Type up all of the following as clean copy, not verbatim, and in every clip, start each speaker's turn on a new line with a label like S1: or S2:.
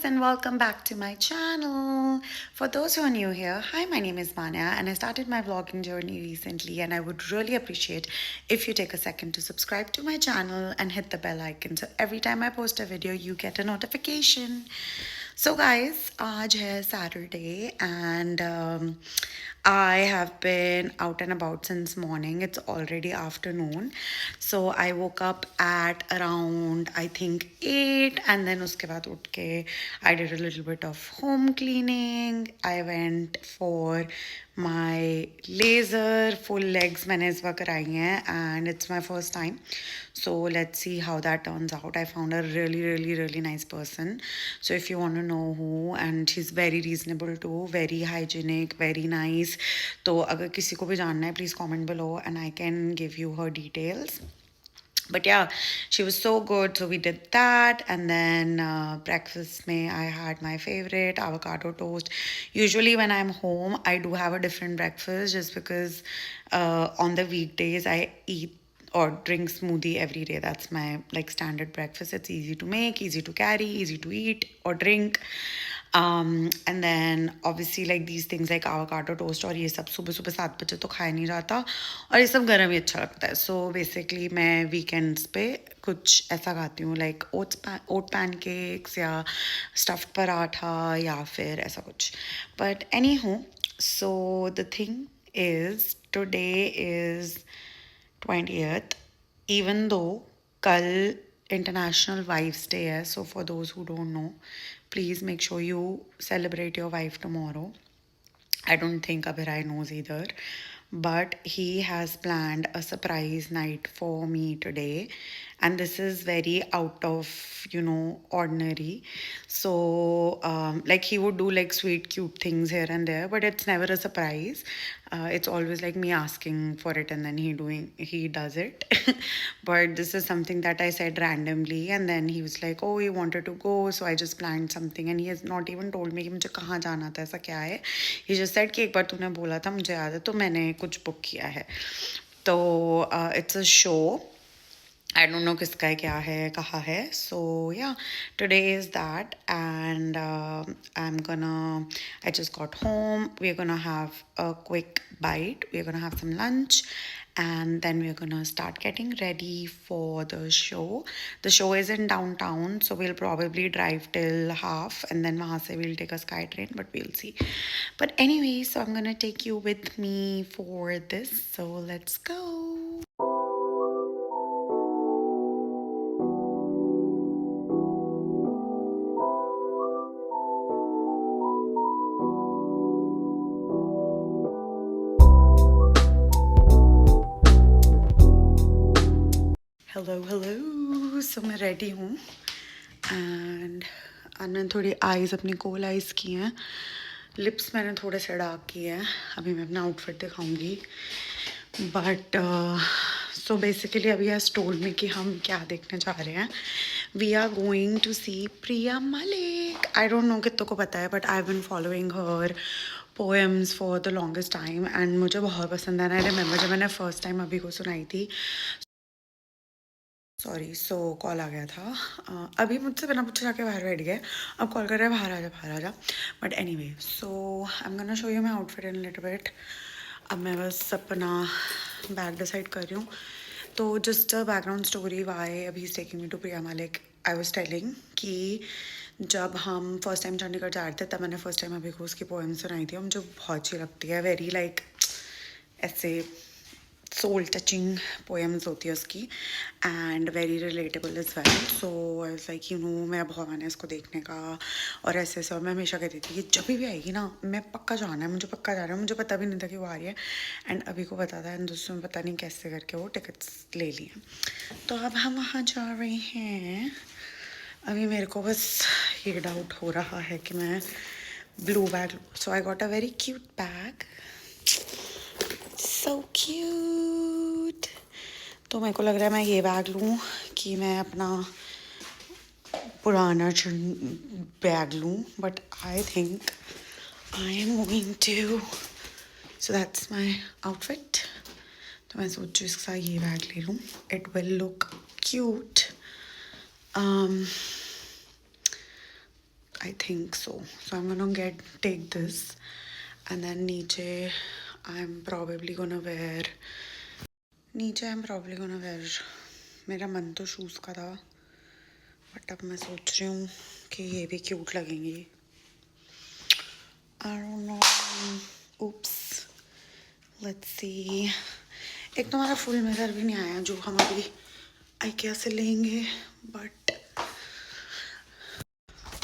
S1: and welcome back to my channel. For those who are new here, hi, my name is Manya and I started my vlogging journey recently, and I would really appreciate if you take a second to subscribe to my channel and hit the bell icon so every time I post a video you get a notification. So guys, आज है Saturday and I have been out and about since morning. It's already afternoon. So I woke up at around I think 8, and then uske baad utke I did a little bit of home cleaning. I went for my laser full legs मैंने इस बार कराई हैं and it's my first time. So let's see how that turns out. I found a really nice person. So if you want to know who, and she's very reasonable too, very hygienic, very nice. तो अगर किसी को भी जानना है please comment below and I can give you her details. But yeah, she was so good. So we did that, and then breakfast may I had my favorite avocado toast. Usually when I'm home, I do have a different breakfast just because on the weekdays I eat or drink smoothie every day. That's my like standard breakfast. It's easy to make, easy to carry, easy to eat or drink. And then obviously like these things like avocado toast और ये सब सुबह सुबह 7 बजे तो खाया नहीं जाता, और ये सब गर्म ही अच्छा लगता है. So basically मैं weekends पे कुछ ऐसा खाती हूँ like oat pancakes या stuffed पराठा या फिर ऐसा कुछ. But anywho, so the thing is today is 20th, even though कल International Wives Day है. So for those who don't know, please make sure you celebrate your wife tomorrow. I don't think Abhirai knows either, but he has planned a surprise night for me today, and this is very out of ordinary. So like he would do like sweet cute things here and there, but it's never a surprise. It's always like me asking for it and then he does it. But this is something that I said randomly, and then he was like, oh, he wanted to go, so I just planned something, and he has not even told me कि मुझे कहाँ जाना था, ऐसा क्या है. He just said कि एक बार तूने बोला था मुझे याद है, तो मैंने कुछ बुक किया है. तो it's a show. I don't know किसका है, क्या है, कहाँ है. So yeah, today is that, and I just got home. We're gonna have a quick bite. We're gonna have some lunch, and then we're gonna start getting ready for the show. The show is in downtown, so we'll probably drive till half, and then वहाँ से we'll take a sky train, but we'll see. But anyway, so I'm gonna take you with me for this. So let's go. Hello. So मैं ready हूँ and मैंने थोड़ी eyes अपनी कोल eyes की हैं, lips मैंने थोड़े से डार्क किए हैं. अभी मैं अपना आउटफिट दिखाऊंगी. बट सो बेसिकली अभी आज टोल्ड मी कि हम क्या देखने जा रहे हैं. We are going to see Priya Malik. I don't know कितनों को पता है, but I have been following her poems for the longest time and मुझे बहुत पसंद है. आई रिमेंबर जब मैंने फर्स्ट टाइम अभी को सुनाई थी. सॉरी, सो कॉल आ गया था. अभी मुझसे बिना पूछे जाके बाहर बैठ गए. अब कॉल कर रहे हैं बाहर आ जा. But any way, so I am gonna show you my outfit in little bit. अब मैं बस अपना बैग डिसाइड कर रही हूँ. तो just a background story why Abhi is taking me to Priya Malik. I was telling कि जब हम फर्स्ट टाइम चंडीगढ़ जा रहे थे तब मैंने फर्स्ट टाइम अभी को उसकी पोएम सुनाई थी. मुझे बहुत अच्छी लगती है. वेरी लाइक ऐसे सोल टचिंग पोएम्स होती है उसकी, and very relatable is well. So I was like मैं बहुत मन है इसको देखने का. और ऐसे ऐसे मैं हमेशा कहती थी कि जब भी आएगी ना मैं पक्का जाना है, मुझे पक्का जाना है. मुझे पता भी नहीं था कि वो आ रही है, एंड अभी को पता था, एंड दोस्तों में पता नहीं कैसे करके वो टिकट्स ले लिए. तो अब हम वहाँ जा रहे हैं. अभी मेरे को बस ये डाउट हो रहा है कि मैं blue bag. So I got a very cute bag. So cute. तो मेरे को लग रहा है मैं ये बैग लूँ कि मैं अपना पुराना बैग लूँ. But I think I am going to. So that's my outfit. तो मैं सोचूँ इसका ये बैग ले लूँ. It will look cute. I think so. So I'm gonna take this, and then नीचे I'm probably gonna wear मेरा मन तो शूज़ का था, बट अब मैं सोच रही हूँ कि ये भी क्यूट लगेंगी. I don't know. Oops. Let's see. एक तो हमारा फुल मिरर भी नहीं आया जो हम अभी IKEA से लेंगे, बट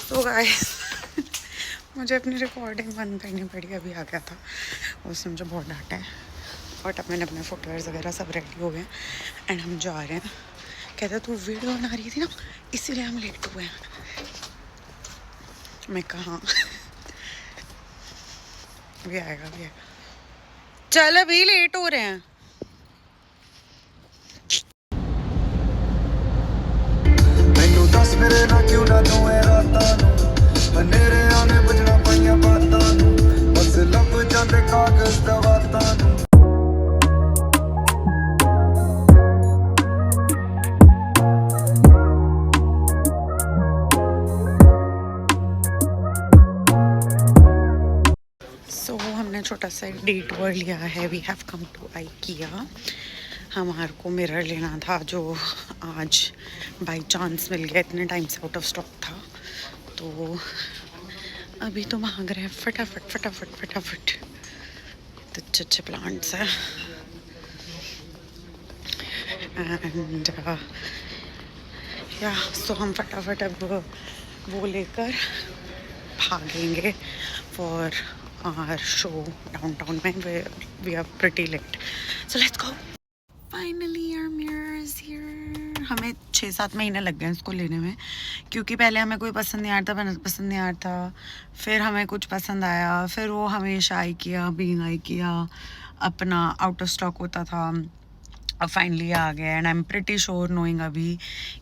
S1: तो गाइस मुझे अपनी रिकॉर्डिंग बंद करनी पड़ी. अभी आ गया था, उसने मुझे बहुत डांटा है. बट अब मैंने अपने फुटवेयर्स वगैरह सब रेडी हो गए एंड हम जा रहे हैं. कहता तू वीडियो बना रही थी ना, इसीलिए हम लेट हुए हैं. मैं कहा भी आएगा. चल अभी लेट हो रहे हैं.
S2: ਮੈਨੂੰ ਦੱਸ ਮੇਰੇ ਨਾਲ ਕਿਉਂ ਨਾ ਦੋਵੇਂ ਰਾਤਾਂ ਨੂੰ ਹਨੇਰਿਆਂ ਨੇ ਬੁਝਣਾ ਪਈਆਂ ਬਾਤਾਂ ਨੂੰ ਬਸ ਲੱਭ ਜਾਂਦੇ ਕਾਗਜ਼ ਦਵਾਤਾਂ ਨੂੰ
S1: सो हमने छोटा सा डिटूर लिया है. We have come to IKEA. हमारे को मिरर लेना था जो आज बाय चांस मिल गया. इतने टाइम से आउट ऑफ स्टॉक था, तो अभी तो मांग रहे हैं फटाफट. तो अच्छे प्लांट्स हैं एंड या सो हम फटाफट अब वो लेकर भागेंगे फॉर our show downtown में. We are pretty late, so let's go. Finally our mirror is here. हमें 6-7 महीने लग गए इसको लेने में, क्योंकि पहले हमें कोई पसंद नहीं आ रहा था, फिर हमें कुछ पसंद आया, फिर वो हमेशा IKEA अपना आउट ऑफ स्टॉक होता था. अब फाइनली आ गया and I am pretty sure knowing अभी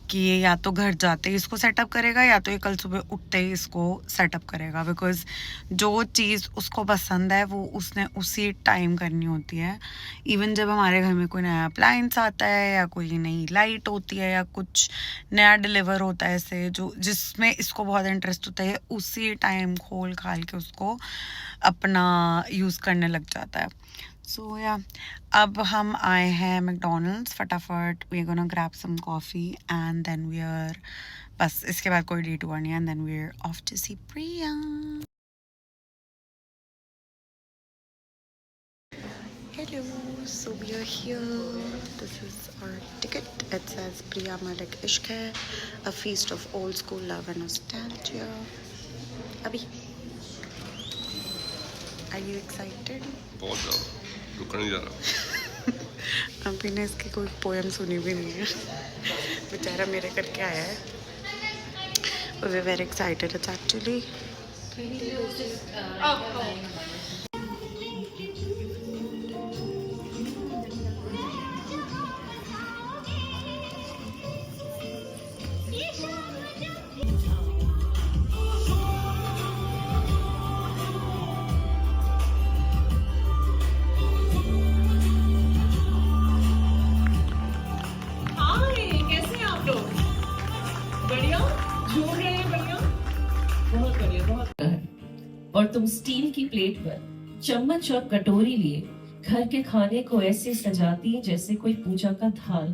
S1: कि ये या तो घर जाते ही इसको सेटअप करेगा या तो ये कल सुबह उठते ही इसको सेटअप करेगा, बिकॉज जो चीज़ उसको पसंद है वो उसने उसी टाइम करनी होती है. इवन जब हमारे घर में कोई नया अप्लायंस आता है या कोई नई लाइट होती है या कुछ नया डिलीवर होता है ऐसे जो जिसमें इसको बहुत इंटरेस्ट होता है, उसी टाइम खोल खाल के उसको अपना यूज़ करने लग जाता है. सो या अब हम आए हैं मैकडोनल्ड्स. फटाफट we are gonna grab some coffee and then we are, बस इसके बाद कोई डिटूर नहीं है and then we are off to see Priya. Hello, so we are here. This is our ticket. It says Priya Malik Ishq hai, a feast of old school love and nostalgia. Abhi, are you excited?
S3: बहुत ज़्यादा रुकना नहीं जा रहा.
S1: अभी ने इसकी कोई पोएम सुनी भी नहीं है. बेचारा मेरे करके आया है. We are very excited. It's actually
S4: और तुम स्टील की प्लेट पर चम्मच और कटोरी लिए घर के खाने को ऐसे सजाती जैसे कोई पूजा का थाल.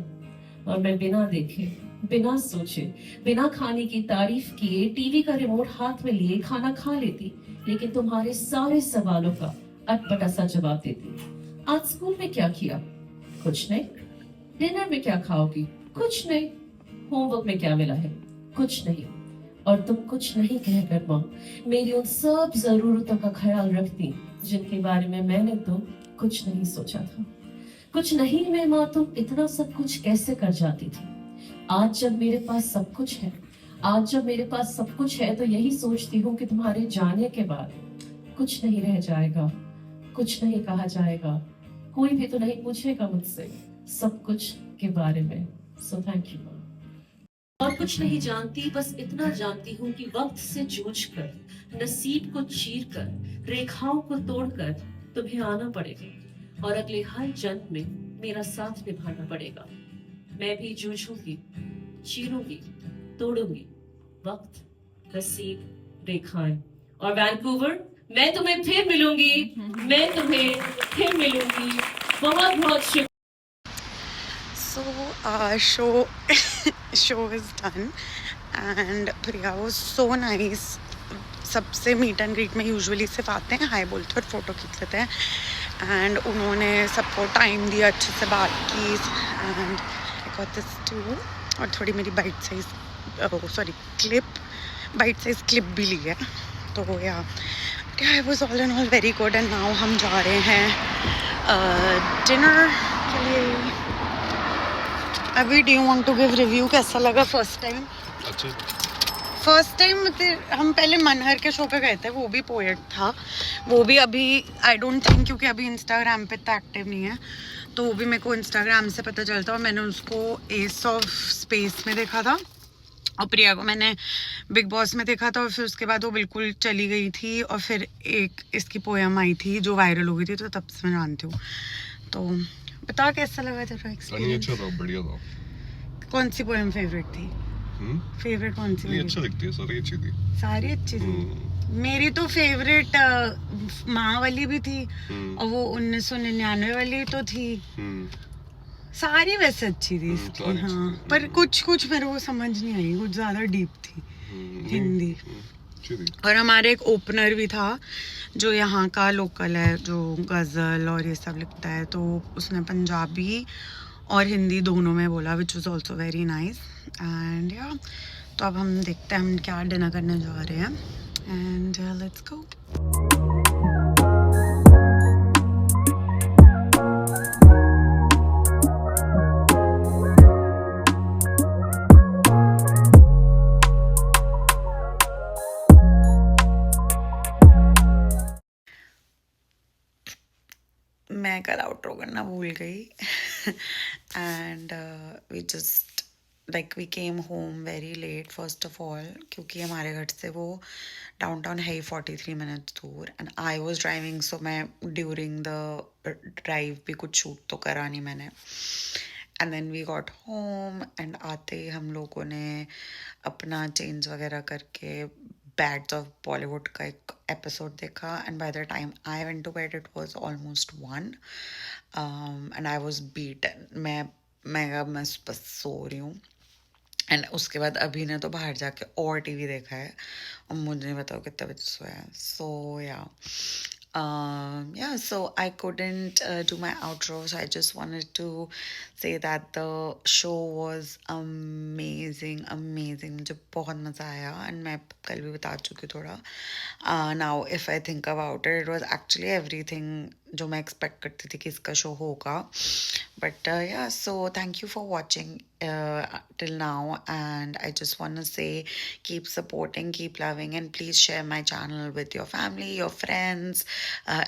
S4: और मैं बिना देखे, बिना सोचे, बिना खाने की तारीफ किए टीवी का रिमोट हाथ में लिए खाना खा लेती, लेकिन तुम्हारे सारे सवालों का अटपटा सा जवाब देती. आज स्कूल में क्या किया? कुछ नहीं. डिनर में क्या खाओगी? कुछ नहीं. होमवर्क में क्या मिला है? कुछ नहीं. और तुम कुछ नहीं कहकर माँ मेरी उन सब जरूरतों का ख्याल रखती जिनके बारे में मैंने तो कुछ नहीं सोचा था. कुछ नहीं में माँ तुम इतना सब कुछ कैसे कर जाती थी. आज जब मेरे पास सब कुछ है तो यही सोचती हूँ कि तुम्हारे जाने के बाद कुछ नहीं रह जाएगा, कुछ नहीं कहा जाएगा, कोई भी तो नहीं पूछेगा मुझसे सब कुछ के बारे में. So thank you. और कुछ नहीं जानती, बस इतना जानती हूँ कि वक्त से जूझकर, नसीब को चीरकर, रेखाओं को तोड़कर तुम्हें आना पड़ेगा और अगले हर जन्म में मेरा साथ निभाना पड़ेगा. मैं भी जूझूंगी, चीरूंगी, तोड़ूंगी. वक्त, नसीब, देखा है। और वैंकूवर, मैं तुम्हें फिर मिलूंगी, मैं तुम्हें फिर मिलूंगी। बहुत बहुत शुक्रिया।
S1: So, show is done, and Priya was so nice. सबसे मीट एंड ग्रीट में यूजुअली सिर्फ आते हैं, हाय बोलते हैं और फ़ोटो खींच लेते हैं, एंड उन्होंने सबको टाइम दिया, अच्छे से बात की, and I got this too, और थोड़ी मेरी bite size bite size clip भी ली है। तो yeah I was all in all very good, and now हम जा रहे हैं डिनर के लिए। अभी do you want to give review, कैसा लगा फर्स्ट टाइम?
S3: अच्छा,
S1: फर्स्ट टाइम मतलब हम पहले मनहर के शो पे गए थे, वो भी पोएट था, वो भी अभी आई डोंट थिंक, क्योंकि अभी इंस्टाग्राम पे इतना एक्टिव नहीं है, तो वो भी मेरे को इंस्टाग्राम से पता चलता, और मैंने उसको एस ऑफ स्पेस में देखा था, और प्रिया को मैंने बिग बॉस में देखा था, और फिर उसके बाद वो बिल्कुल चली गई थी, और फिर एक इसकी पोएम आई थी जो वायरल हो गई थी, तो तब से मैं जानती हूँ। तो बता कैसा लगा तेरा
S3: नहीं
S1: एक्सपीरियंस?
S3: अच्छा था, बढ़िया था।
S1: कौन सी पोएम फेवरेट थी? फेवरेट कौन सी?
S3: नहीं
S1: मेरी
S3: अच्छा दिखती है, सारी अच्छी थी।
S1: सारी अच्छी थी। मेरी तो फेवरेट माँ वाली भी थी, और वो 1999 वाली तो थी। सारी वैसे अच्छी थी इसकी,
S3: सारी अच्छी
S1: हाँ,
S3: थी।
S1: पर कुछ कुछ मेरे को समझ नहीं आई, कुछ ज्यादा डीप थी हिंदी।
S3: अच्छी थी।
S1: और हमारे एक ओपनर भी था जो यहाँ का लोकल है, जो गज़ल और ये सब लिखता है, तो उसने पंजाबी और हिंदी दोनों में बोला, which was also very nice. And या तो अब हम देखते हैं हम क्या डिनर करने जा रहे हैं, एंड लेट्स गो। मैं कल आउटरो करना भूल गई, and we just like we came home very late first of all, क्योंकि हमारे घर से वो डाउनटाउन है ही 43 मिनट्स दूर, and I was driving, so मैं ड्यूरिंग द ड्राइव भी कुछ शूट तो करा नहीं मैंने। And then we got home, and आते ही हम लोगों ने अपना चेंज वगैरह करके बैड्स ऑफ बॉलीवुड का एक एपिसोड देखा, and by the time I went to bed it was almost 1, and I was beaten. मैं बस सो रही हूँ, एंड उसके बाद अभी ने तो बाहर जाके और टीवी देखा है, और मुझे नहीं बताओ कितने बजे सोया है। सो yeah, so I couldn't do my outro, so I just wanted to say that the show was amazing. मुझे बहुत मज़ा आया, and मैं कल भी बता चुकी हूँ थोड़ा। Now if I think about it, it was actually everything जो मैं एक्सपेक्ट करती थी कि इसका शो होगा, but yeah, so thank you for watching till now, and I just want to say keep supporting, keep loving, and please share my channel with your family, your friends,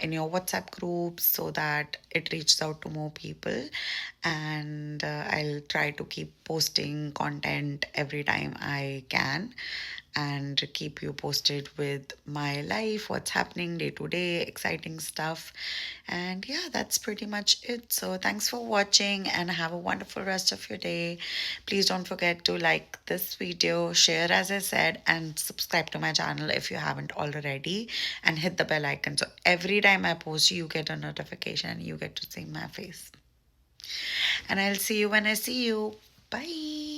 S1: in your WhatsApp groups, so that it reaches out to more people. And I'll try to keep posting content every time I can, and keep you posted with my life, what's happening day to day, exciting stuff. And yeah, that's pretty much it. So thanks for watching, and have a wonderful rest of your day. Please don't forget to like this video, share as I said, and subscribe to my channel if you haven't already, and hit the bell icon, so every time I post you get a notification and you get to see my face. And I'll see you when I see you. Bye.